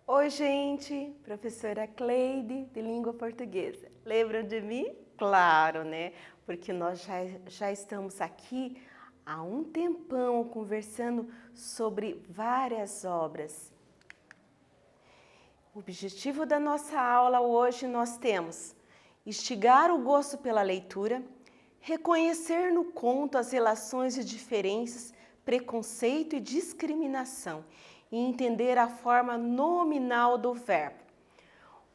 Oi, gente! Professora Cleide, de Língua Portuguesa. Lembram de mim? Claro, né? Porque nós já estamos aqui há um tempão conversando sobre várias obras. O objetivo da nossa aula hoje nós temos instigar o gosto pela leitura, reconhecer no conto as relações e diferenças, preconceito e discriminação e entender a forma nominal do verbo.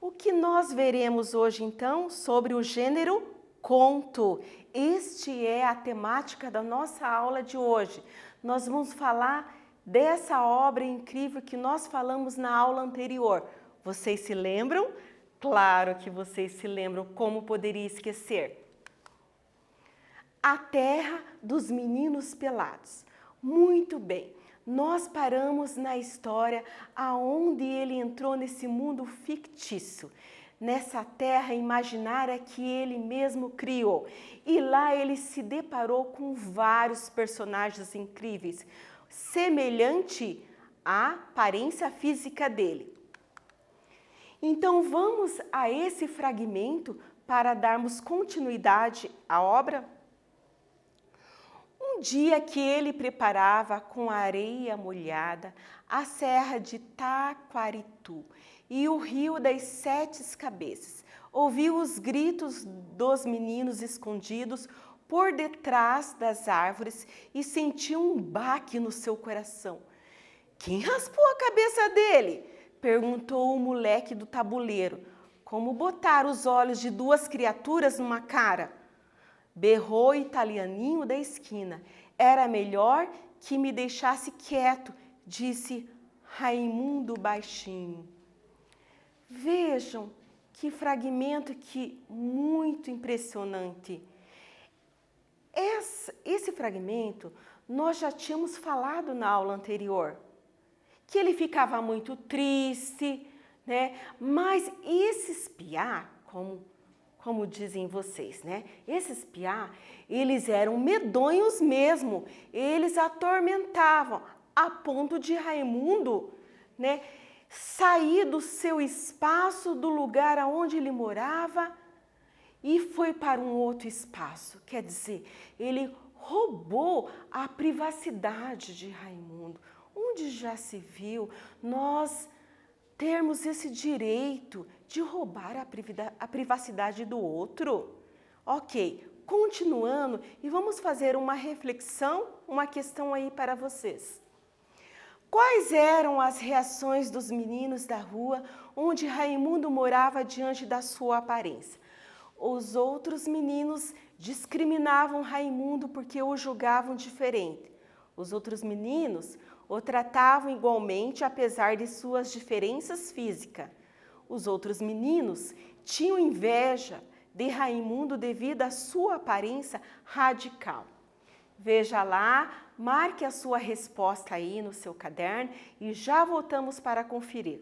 O que nós veremos hoje então sobre o gênero conto. Este é a temática da nossa aula de hoje. Nós vamos falar dessa obra incrível que nós falamos na aula anterior. Vocês se lembram? Claro que vocês se lembram, como poderia esquecer? A Terra dos Meninos Pelados. Muito bem, nós paramos na história aonde ele entrou nesse mundo fictício, nessa terra imaginária que ele mesmo criou. E lá ele se deparou com vários personagens incríveis, semelhante à aparência física dele. Então vamos a esse fragmento para darmos continuidade à obra? Um dia que ele preparava com areia molhada a serra de Taquaritu e o rio das Sete Cabeças, ouviu os gritos dos meninos escondidos por detrás das árvores e sentiu um baque no seu coração. Quem raspou a cabeça dele? Perguntou o moleque do tabuleiro. Como botar os olhos de duas criaturas numa cara? Berrou o italianinho da esquina. Era melhor que me deixasse quieto, disse Raimundo baixinho. Vejam que fragmento muito impressionante. Esse fragmento nós já tínhamos falado na aula anterior. Que ele ficava muito triste, né? Mas esses piá, como dizem vocês, né? Esses piá, eles eram medonhos mesmo, eles atormentavam, a ponto de Raimundo, né, sair do seu espaço, do lugar aonde ele morava e foi para um outro espaço. Quer dizer, ele roubou a privacidade de Raimundo. Onde já se viu nós termos esse direito de roubar a privacidade do outro? Ok, continuando e vamos fazer uma reflexão, uma questão aí para vocês. Quais eram as reações dos meninos da rua onde Raimundo morava diante da sua aparência? Os outros meninos discriminavam Raimundo porque o julgavam diferente. Os outros meninos o tratavam igualmente apesar de suas diferenças físicas. Os outros meninos tinham inveja de Raimundo devido à sua aparência radical. Veja lá, marque a sua resposta aí no seu caderno e já voltamos para conferir.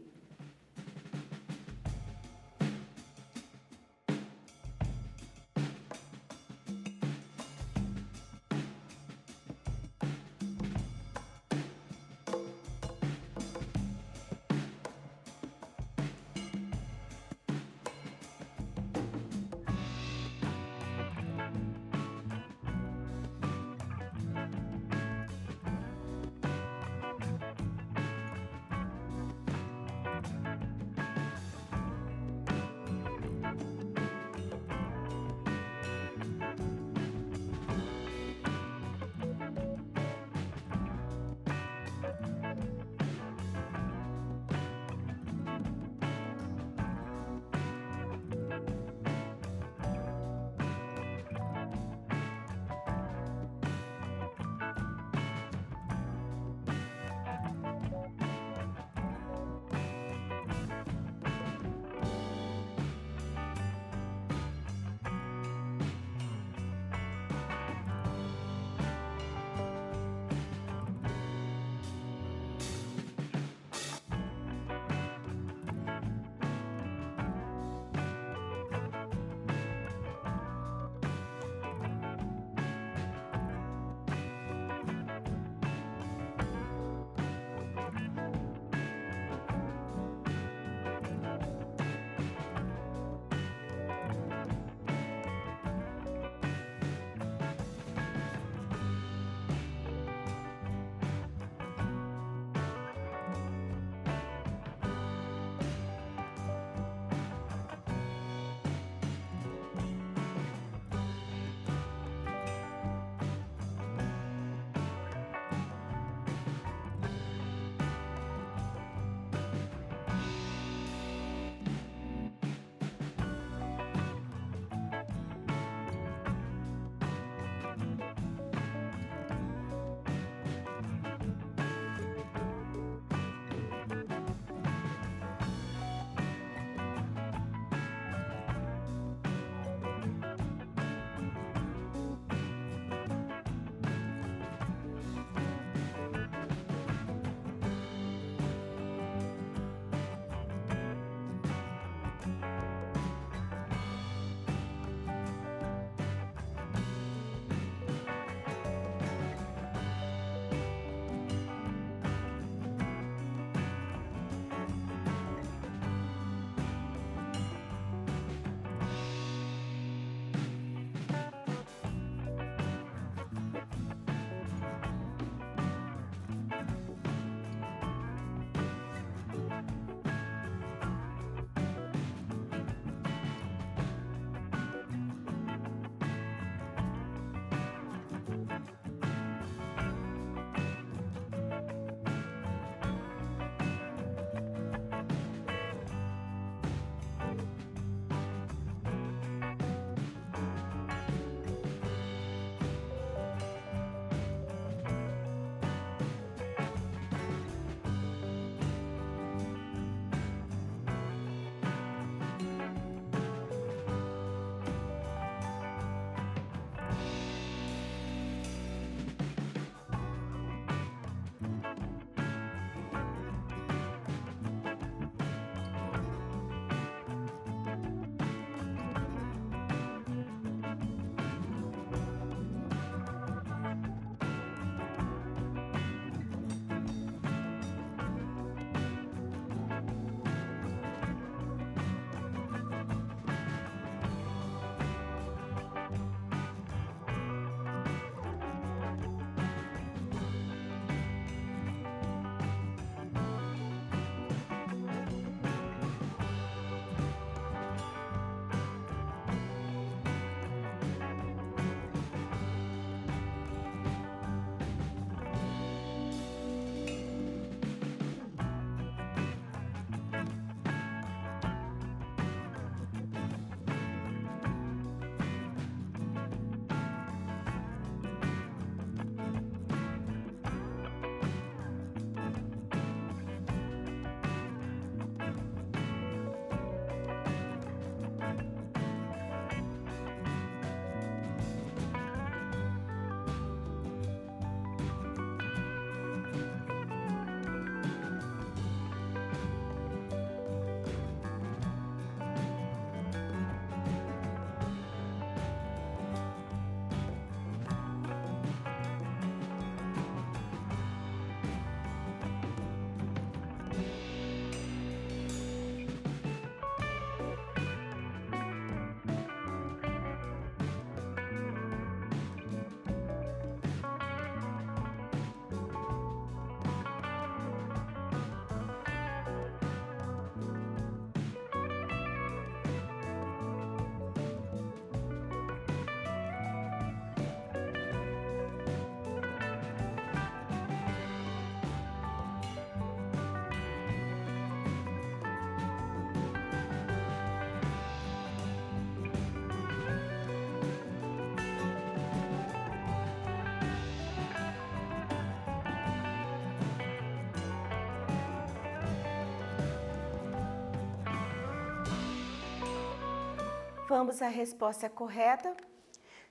Vamos à resposta correta.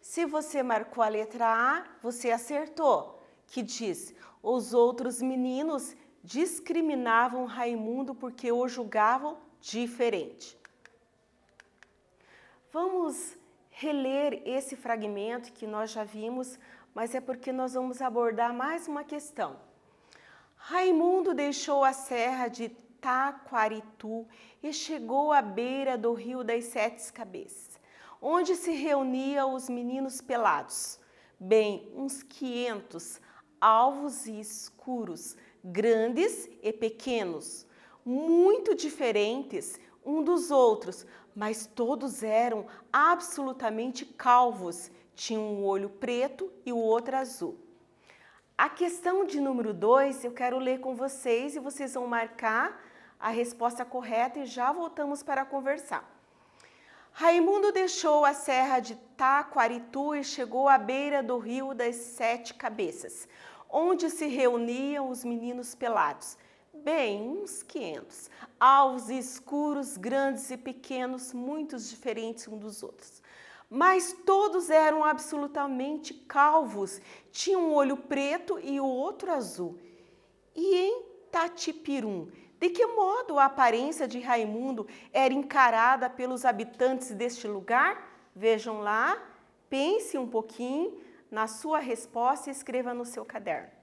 Se você marcou a letra A, você acertou, que diz: os outros meninos discriminavam Raimundo porque o julgavam diferente. Vamos reler esse fragmento que nós já vimos, mas é porque nós vamos abordar mais uma questão. Raimundo deixou a serra de Taquaritu e chegou à beira do rio das Sete Cabeças, onde se reuniam os meninos pelados, bem uns 500, alvos e escuros, grandes e pequenos, muito diferentes um dos outros, mas todos eram absolutamente calvos, tinham um olho preto e o outro azul. A questão de número 2 eu quero ler com vocês e vocês vão marcar a resposta correta e já voltamos para conversar. Raimundo deixou a serra de Taquaritu e chegou à beira do rio das Sete Cabeças, onde se reuniam os meninos pelados, bem uns 500, alvos e escuros, grandes e pequenos, muito diferentes uns dos outros. Mas todos eram absolutamente calvos, tinham um olho preto e o outro azul. E em Tatipirum, de que modo a aparência de Raimundo era encarada pelos habitantes deste lugar? Vejam lá, pense um pouquinho na sua resposta e escreva no seu caderno.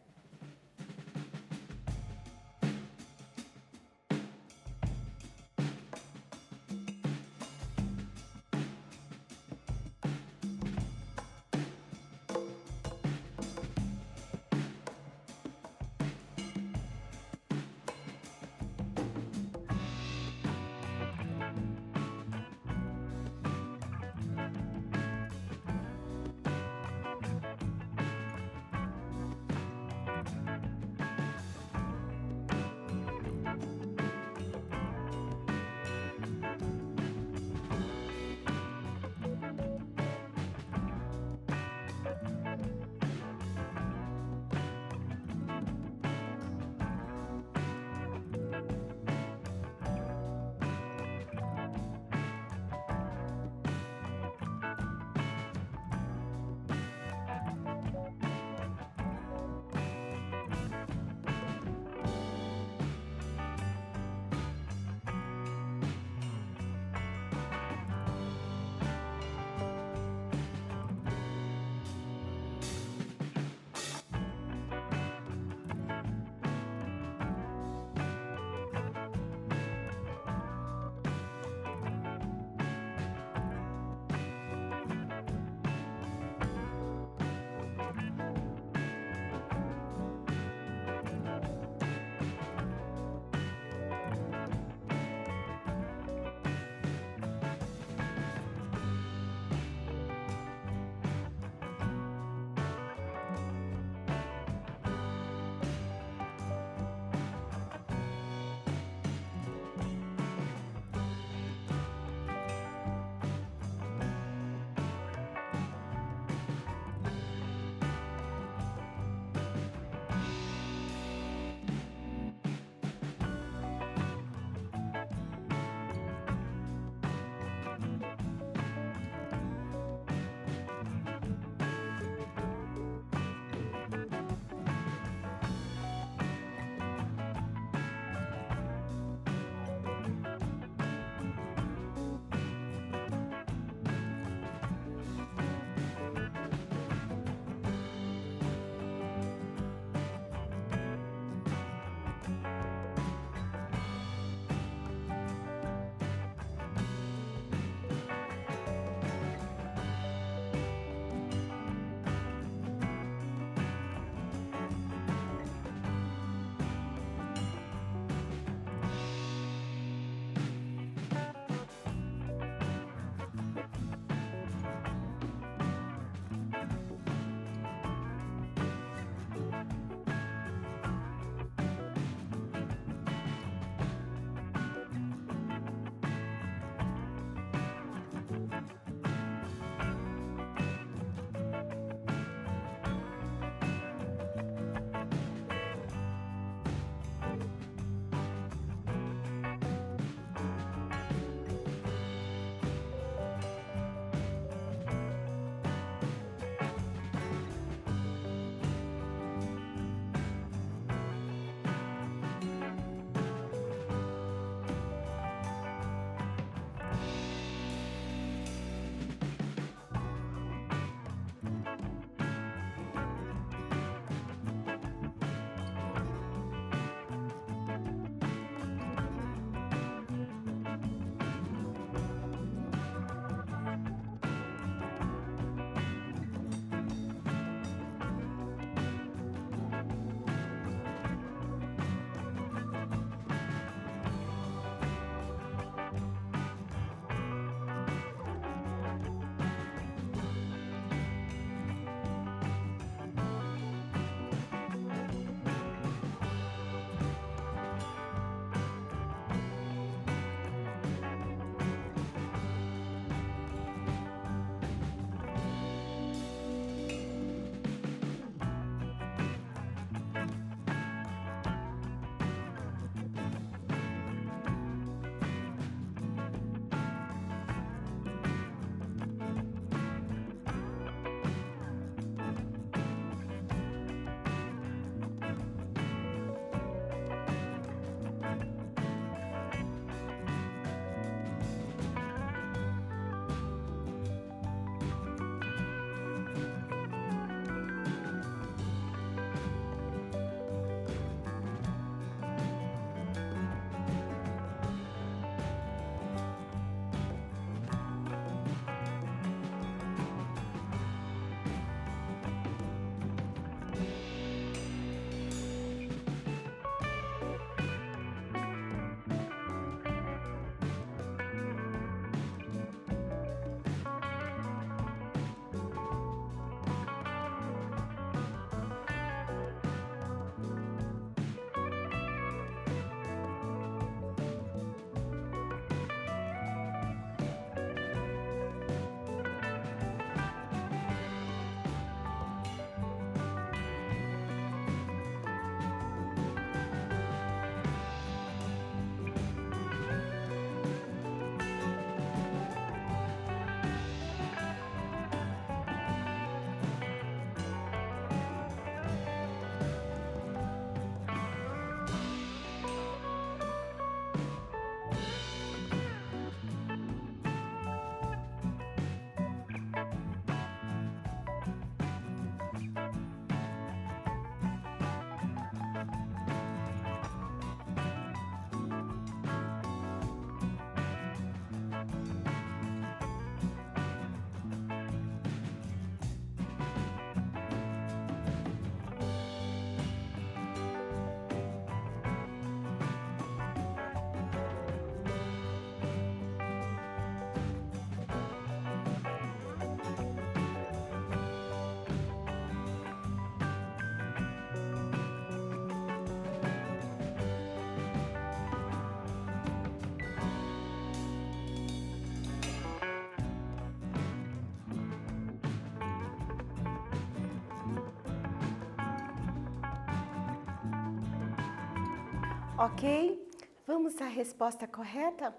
Ok? Vamos à resposta correta?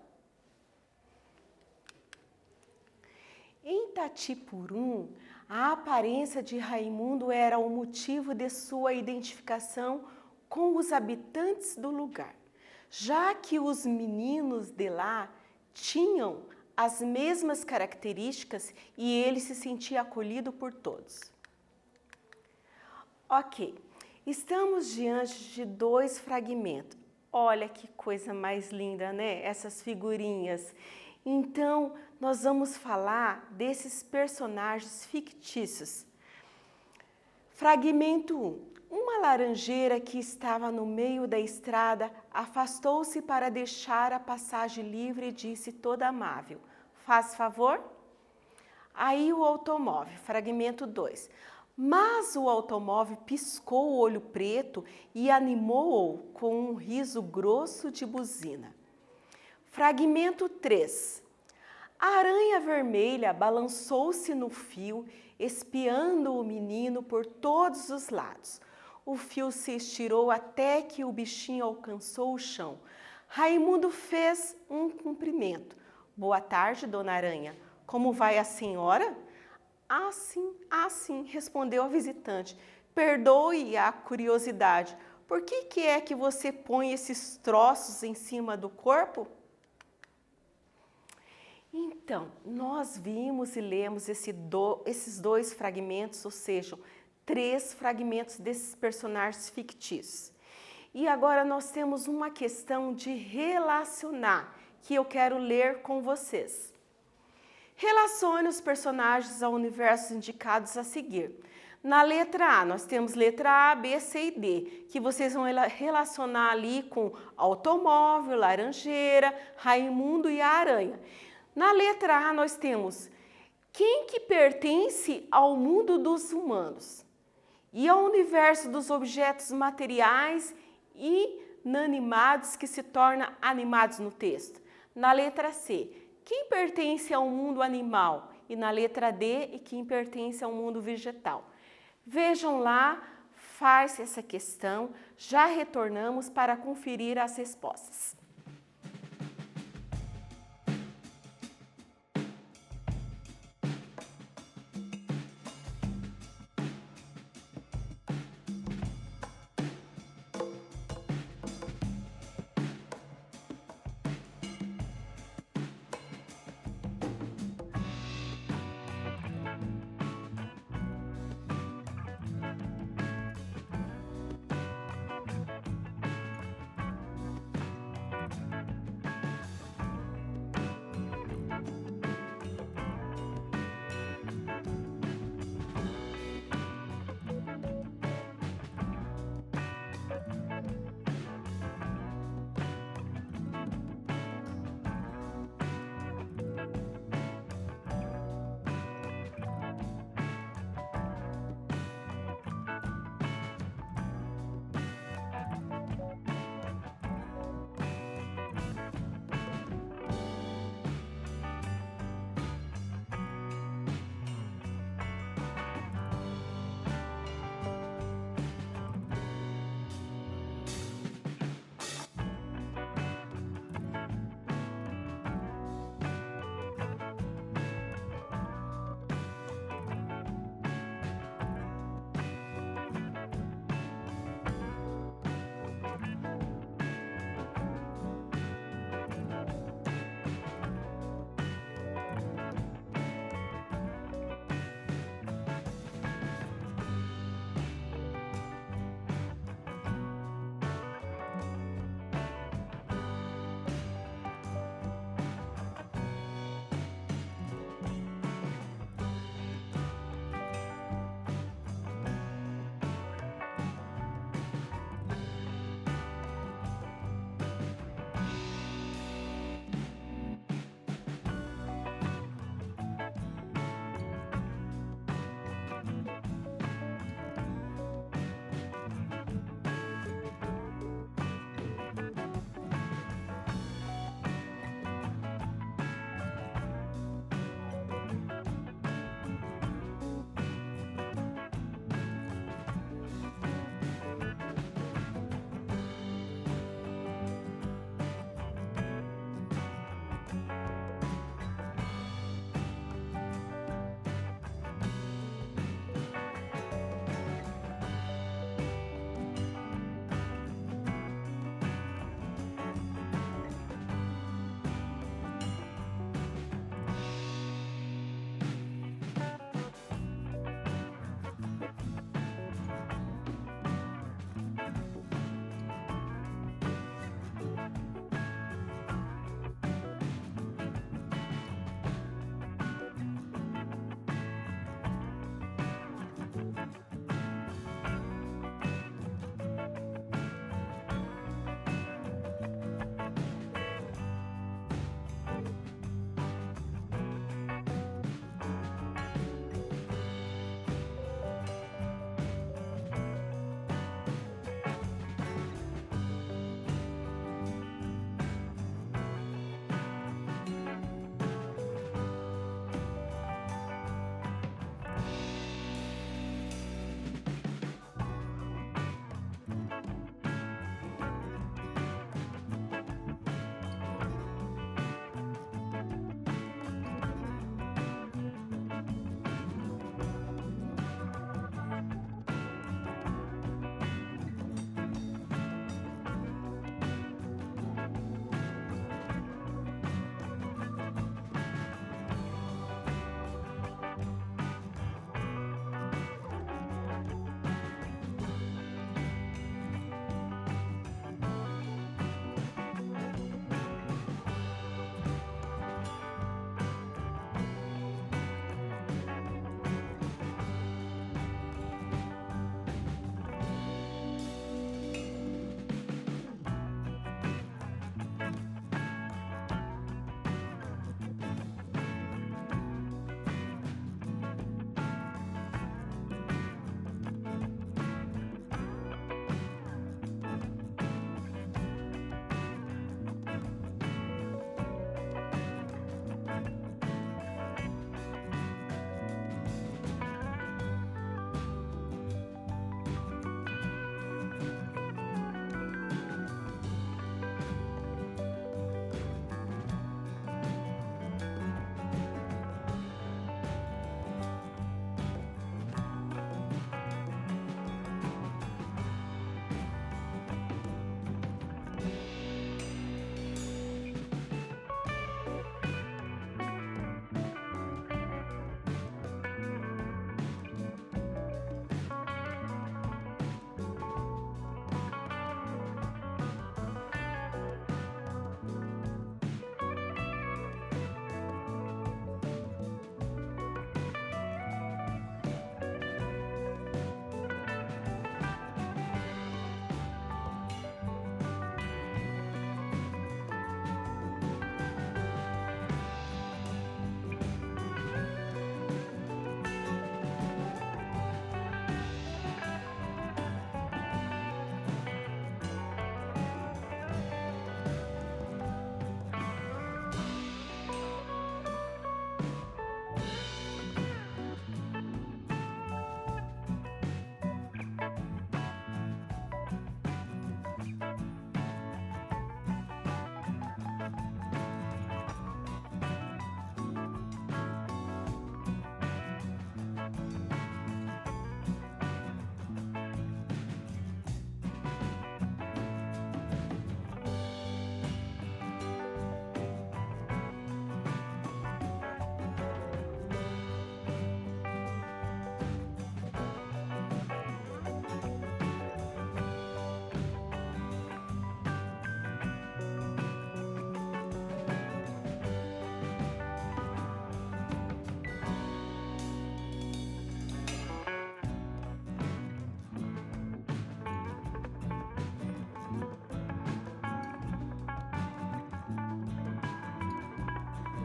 Em Tatipurum, a aparência de Raimundo era o motivo de sua identificação com os habitantes do lugar, já que os meninos de lá tinham as mesmas características e ele se sentia acolhido por todos. Ok, estamos diante de dois fragmentos. Olha que coisa mais linda, né? Essas figurinhas. Então, nós vamos falar desses personagens fictícios. Fragmento 1. Uma laranjeira que estava no meio da estrada afastou-se para deixar a passagem livre e disse toda amável: faz favor? Aí o automóvel, fragmento 2. Mas o automóvel piscou o olho preto e animou-o com um riso grosso de buzina. Fragmento 3. A aranha vermelha balançou-se no fio, espiando o menino por todos os lados. O fio se estirou até que o bichinho alcançou o chão. Raimundo fez um cumprimento. Boa tarde, dona Aranha. Como vai a senhora? Ah, sim, respondeu a visitante. Perdoe a curiosidade. Por que é que você põe esses troços em cima do corpo? Então, nós vimos e lemos esses dois fragmentos, ou seja, 3 fragmentos desses personagens fictícios. E agora nós temos uma questão de relacionar, que eu quero ler com vocês. Relacione os personagens ao universo indicados a seguir. Na letra A, nós temos letra A, B, C e D, que vocês vão relacionar ali com automóvel, laranjeira, Raimundo e a aranha. Na letra A, nós temos quem que pertence ao mundo dos humanos e ao universo dos objetos materiais e inanimados que se tornam animados no texto. Na letra C, quem pertence ao mundo animal? E na letra D, e quem pertence ao mundo vegetal. Vejam lá, faz essa questão, já retornamos para conferir as respostas.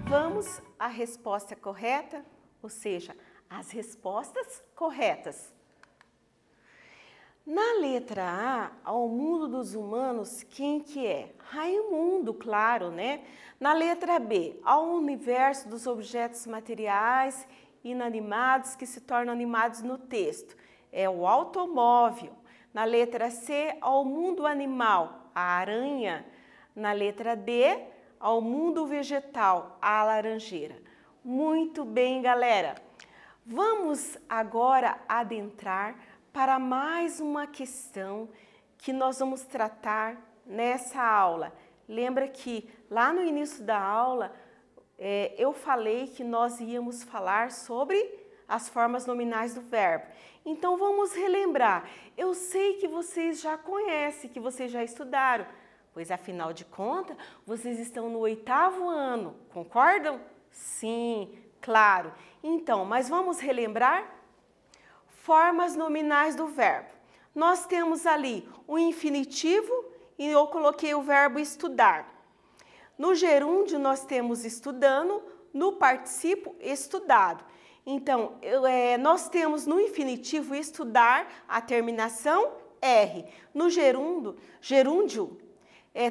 Vamos à resposta correta, ou seja, as respostas corretas. Na letra A, ao mundo dos humanos, quem que é? Raimundo, claro, né? Na letra B, ao universo dos objetos materiais inanimados que se tornam animados no texto. É o automóvel. Na letra C, ao mundo animal, a aranha. Na letra D, ao mundo vegetal, a laranjeira. Muito bem, galera. Vamos agora adentrar para mais uma questão que nós vamos tratar nessa aula. Lembra que lá no início da aula eu falei que nós íamos falar sobre as formas nominais do verbo. Então vamos relembrar. Eu sei que vocês já conhecem, que vocês já estudaram, pois afinal de contas vocês estão no 8º ano, concordam? Sim, claro. Então, mas vamos relembrar? Formas nominais do verbo. Nós temos ali o infinitivo e eu coloquei o verbo estudar. No gerúndio nós temos estudando, no particípio estudado. Então, nós temos no infinitivo estudar a terminação R. No gerúndio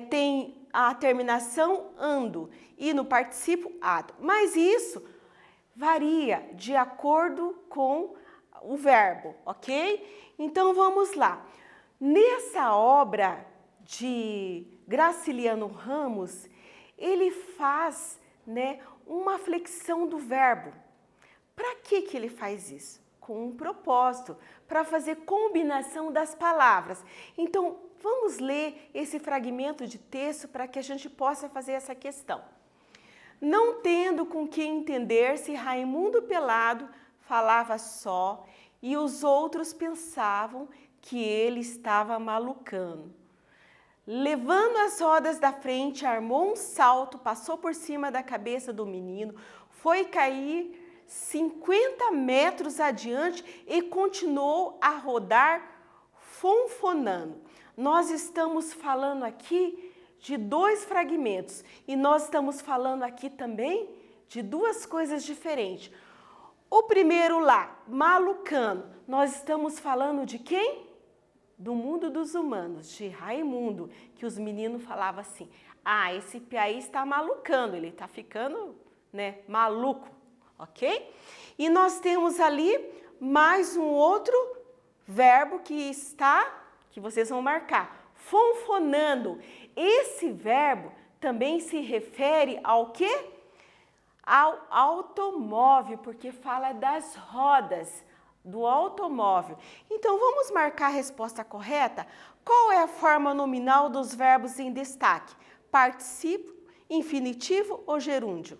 tem a terminação ando e no particípio ado. Mas isso varia de acordo com o verbo, ok? Então vamos lá. Nessa obra de Graciliano Ramos, ele faz, né, uma flexão do verbo. Para que ele faz isso? Com um propósito, para fazer combinação das palavras. Então vamos ler esse fragmento de texto para que a gente possa fazer essa questão. Não tendo com que entender-se, Raimundo Pelado falava só e os outros pensavam que ele estava malucando. Levando as rodas da frente, armou um salto, passou por cima da cabeça do menino, foi cair 50 metros adiante e continuou a rodar fonfonando. Nós estamos falando aqui de 2 fragmentos e nós estamos falando aqui também de 2 coisas diferentes. O primeiro lá, malucando, nós estamos falando de quem? Do mundo dos humanos, de Raimundo, que os meninos falavam assim, ah, esse piaí está malucando, ele está ficando, né, maluco, ok? E nós temos ali mais um outro verbo que vocês vão marcar, fonfonando. Esse verbo também se refere ao quê? Ao automóvel, porque fala das rodas do automóvel. Então, vamos marcar a resposta correta? Qual é a forma nominal dos verbos em destaque? Particípio, infinitivo ou gerúndio?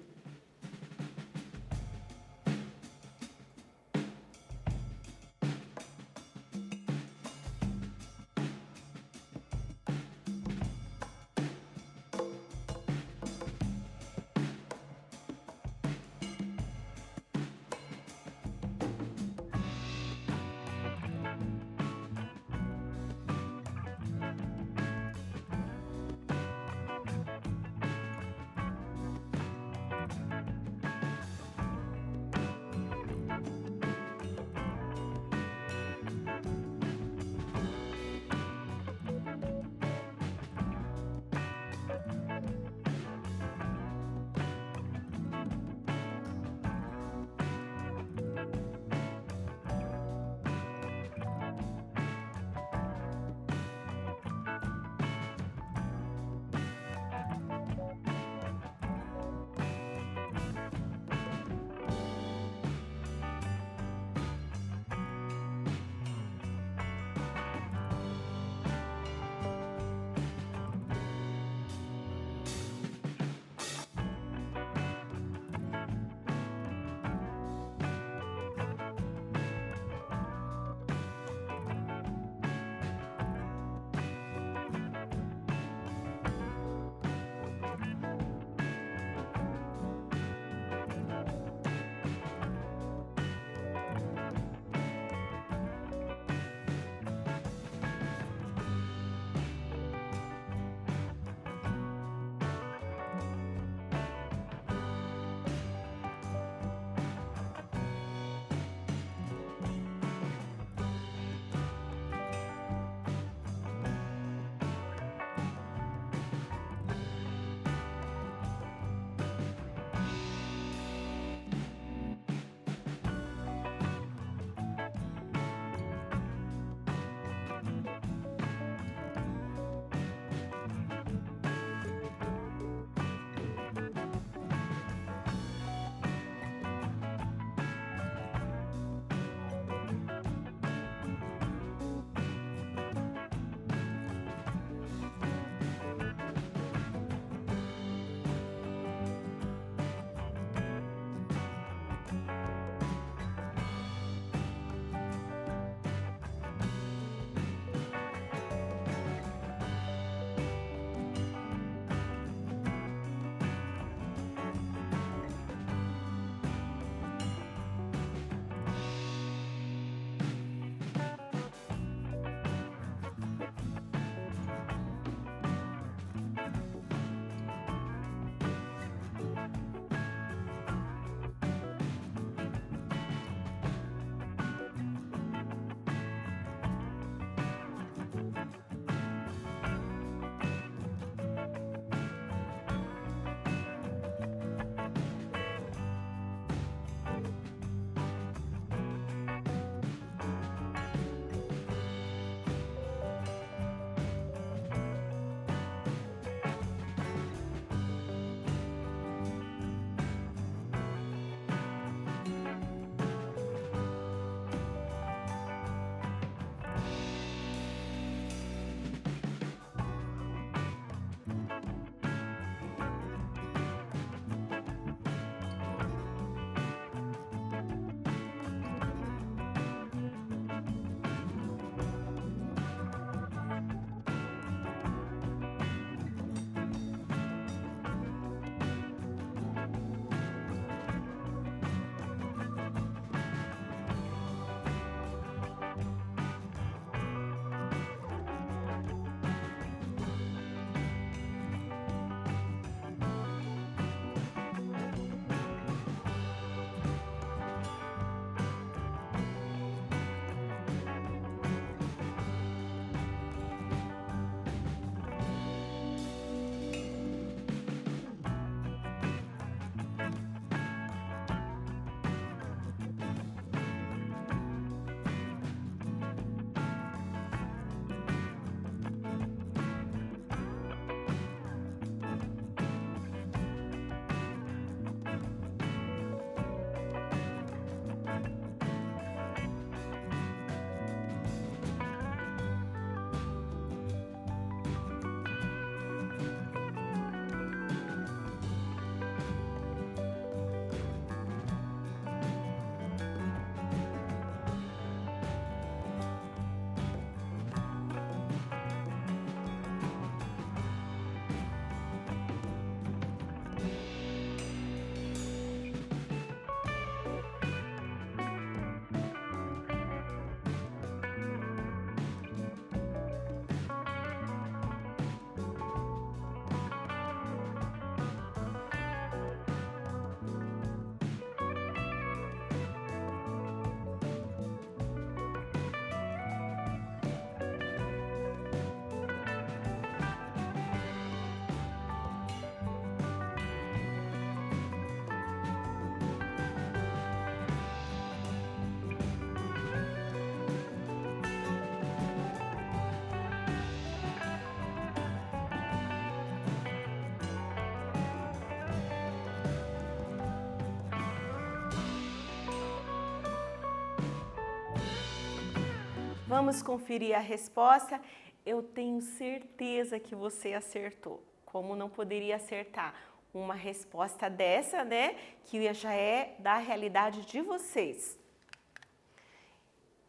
Vamos conferir a resposta. Eu tenho certeza que você acertou. Como não poderia acertar uma resposta dessa, né? Que já é da realidade de vocês.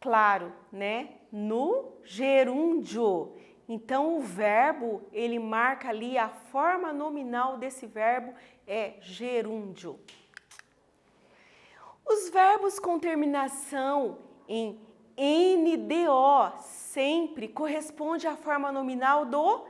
Claro, né? No gerúndio. Então, o verbo, ele marca ali a forma nominal desse verbo é gerúndio. Os verbos com terminação em NDO sempre corresponde à forma nominal do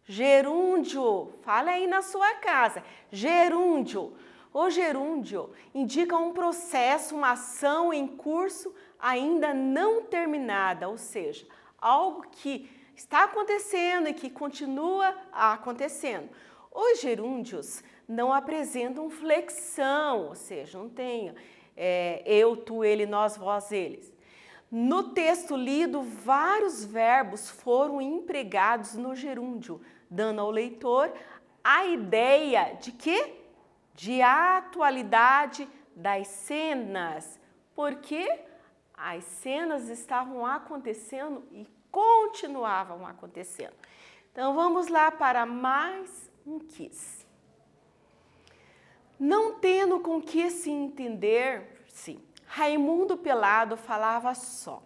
gerúndio. Fala aí na sua casa. Gerúndio. O gerúndio indica um processo, uma ação em curso ainda não terminada, ou seja, algo que está acontecendo e que continua acontecendo. Os gerúndios não apresentam flexão, ou seja, não tem eu, tu, ele, nós, vós, eles. No texto lido, vários verbos foram empregados no gerúndio, dando ao leitor a ideia de quê? De atualidade das cenas, porque as cenas estavam acontecendo e continuavam acontecendo. Então, vamos lá para mais um quiz. Não tendo com que se entender, sim, Raimundo Pelado falava só,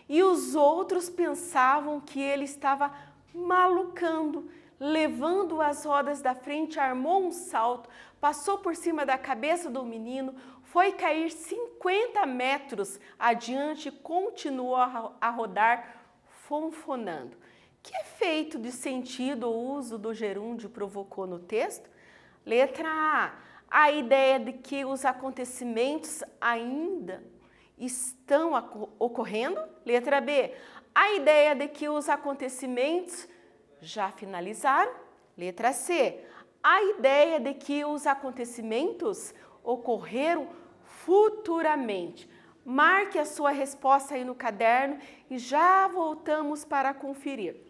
e os outros pensavam que ele estava malucando, levando as rodas da frente, armou um salto, passou por cima da cabeça do menino, foi cair 50 metros adiante e continuou a rodar fonfonando. Que efeito de sentido o uso do gerúndio provocou no texto? Letra A ideia de que os acontecimentos ainda estão ocorrendo. Letra B, a ideia de que os acontecimentos já finalizaram. Letra C, a ideia de que os acontecimentos ocorreram futuramente. Marque a sua resposta aí no caderno e já voltamos para conferir.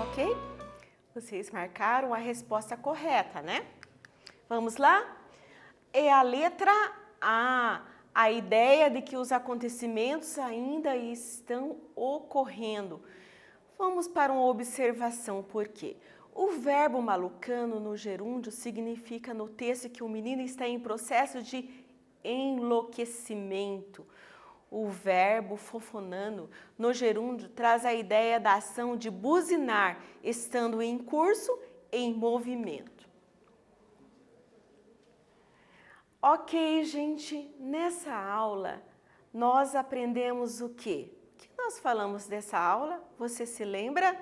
ok? Vocês marcaram a resposta correta, né? Vamos lá? É a letra A. A ideia de que os acontecimentos ainda estão ocorrendo. Vamos para uma observação, por quê? O verbo malucano no gerúndio significa no texto que o menino está em processo de enlouquecimento. O verbo fofonando no gerúndio traz a ideia da ação de buzinar, estando em curso, em movimento. Ok, gente, nessa aula nós aprendemos o quê? O que nós falamos dessa aula? Você se lembra?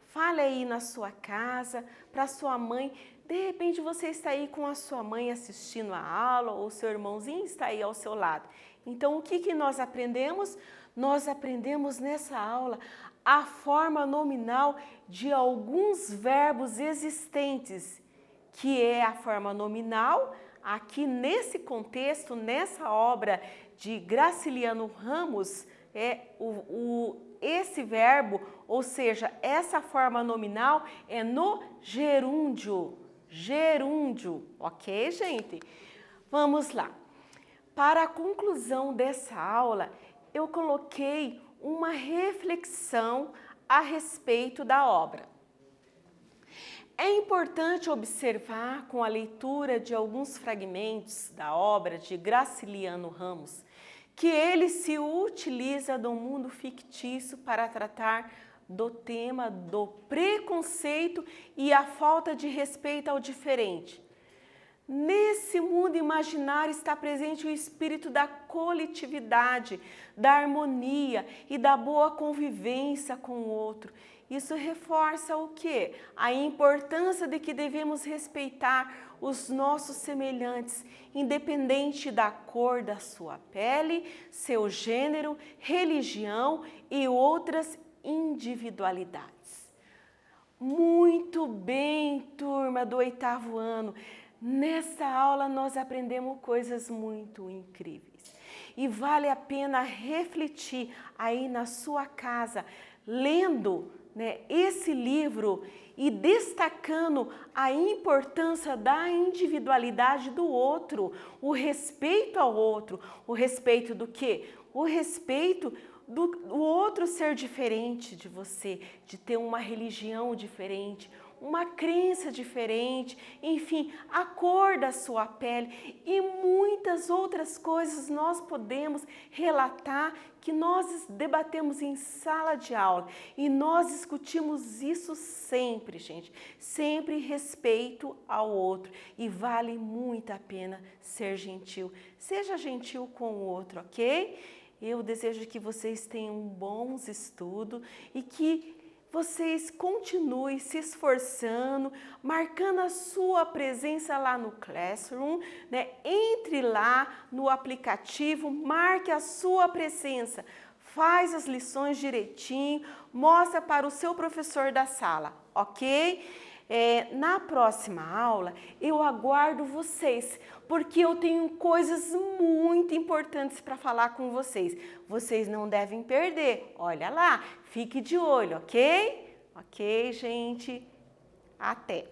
Fale aí na sua casa, para sua mãe. De repente você está aí com a sua mãe assistindo a aula ou seu irmãozinho está aí ao seu lado. Então o que nós aprendemos? Nós aprendemos nessa aula a forma nominal de alguns verbos existentes, que é a forma nominal, aqui nesse contexto, nessa obra de Graciliano Ramos, esse verbo, ou seja, essa forma nominal é no gerúndio. Gerúndio, ok, gente? Vamos lá. Para a conclusão dessa aula, eu coloquei uma reflexão a respeito da obra. É importante observar com a leitura de alguns fragmentos da obra de Graciliano Ramos que ele se utiliza do mundo fictício para tratar do tema do preconceito e a falta de respeito ao diferente. Nesse mundo imaginário está presente o espírito da coletividade, da harmonia e da boa convivência com o outro. Isso reforça o quê? A importância de que devemos respeitar os nossos semelhantes, independente da cor da sua pele, seu gênero, religião e outras individualidades. Muito bem, turma do 8º ano. Nessa aula nós aprendemos coisas muito incríveis. E vale a pena refletir aí na sua casa, lendo esse livro e destacando a importância da individualidade do outro, o respeito ao outro. O respeito do quê? O respeito do outro ser diferente de você, de ter uma religião diferente, uma crença diferente, enfim, a cor da sua pele e muitas outras coisas nós podemos relatar que nós debatemos em sala de aula e nós discutimos isso sempre, gente, sempre respeito ao outro e vale muito a pena ser gentil. Seja gentil com o outro, ok? Eu desejo que vocês tenham bons estudos e que vocês continuem se esforçando, marcando a sua presença lá no Classroom, Entre lá no aplicativo, marque a sua presença, faz as lições direitinho, mostra para o seu professor da sala, ok? Na próxima aula, eu aguardo vocês, porque eu tenho coisas muito importantes para falar com vocês. Vocês não devem perder. Olha lá, fique de olho, ok? Ok, gente? Até!